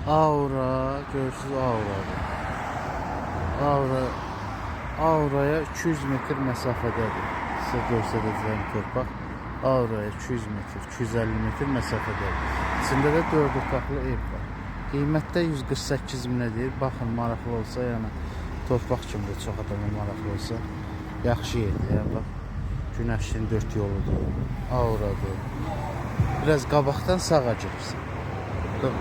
Aura, görürsünüz Aura'dır. Aura, Aura'ya 200 metr məsafədədir. Sizə göstərəcəyim torpaq. Aura'ya 200 metr, 250 metr məsafədədir. İçində də 4 otaqlı ev var. Qiymətdə 148 minə deyir. Baxın, maraqlı olsa, yəni torpaq kimi də çox adama maraqlı olsa, yaxşı yerdir. Yəni bax, günəşin 4 yoludur, Aura'dır. Biraz qabaqdan sağa girirsən.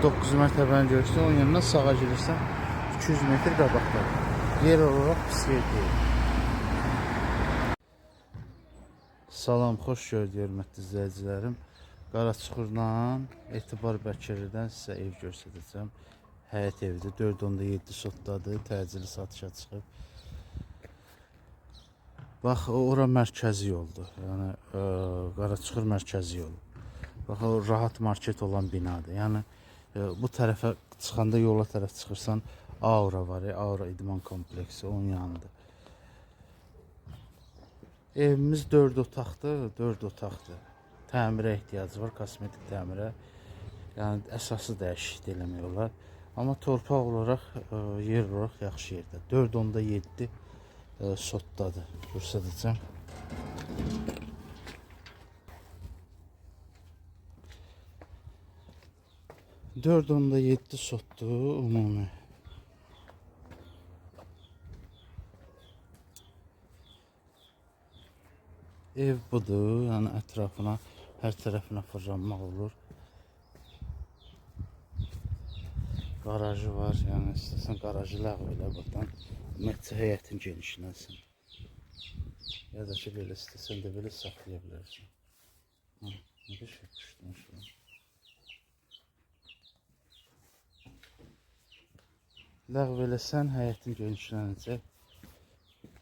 9 mərtəbəni görürsən, onun yanından sağa girirsən, 200 metr qabaqdan. Yer olarak pis yer deyil. Salam, xoş gördük hörmətli izləyicilərim. Qaraçuxurdan Etibar Bəkirlidən sizə ev göstərəcəm. Həyət evidir, 4.7 sotdadır, təcili satışa çıxıb. Bax, ora mərkəzi yoldur. Yəni Qaraçuxur mərkəzi yolu. Bax, o rahat market olan binadır. Yəni bu tərəfə çıxanda yola tərəf çıxırsan, Aura var, Aura idman kompleksi onun yanında. Evimiz 4 otaqdır, 4 otaqdır. Təmirə ehtiyacı var, kosmetik təmirə. Yəni əsası dəyişiklik eləmək olar. Amma torpaq olaraq, yer olaraq yaxşı yerdə. 4.7 sotdadır. Göstərəcəm. Dörd onda 7 sotdur ümumi. Ev budur, yəni ətrafına, hər tərəfinə fırlanmaq olur. Garajı var, yəni istəsən garajı ləğv elə buradan. Ümumiyyətcə həyətin genişlənsin. Ya da ki, belə istəsən də belə saxlaya bilərsən. Ne bir şey düşdün şu an. Ləğv eləsən həyətin genişlənəcək.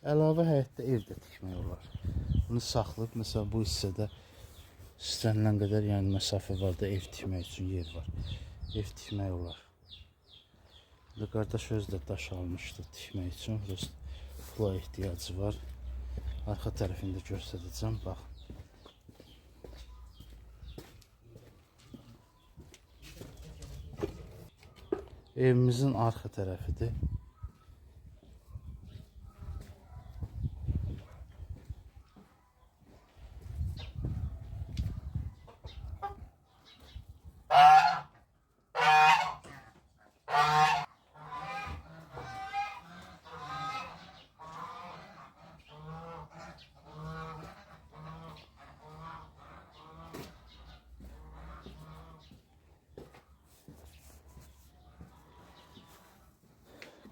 Əlavə həyətdə ev də tikmək olar. Bunu saxlayıb, məsələn bu hissədə istənilən qədər, yəni məsafə var da ev tikmək üçün yer var. Ev tikmək olar. Qardaş özü də daş almışdı tikmək üçün. Pula ehtiyacı var. Arxa tərəfində göstərəcəm, bax. Evimizin arxa tərəfidir.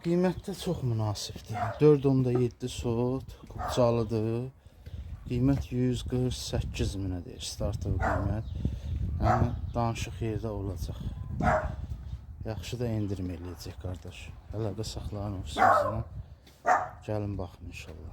Qiymətdə çox münasibdir. 4.7 sot, Qubcalıdır. Qiymət 148 minə deyir, startov qiymət. Yəni danışıq yerdə olacaq. Yaxşı da endirim eləyəcək qardaş. Əlaqə saxlayın ofisimizdən. Gəlin baxın inşallah.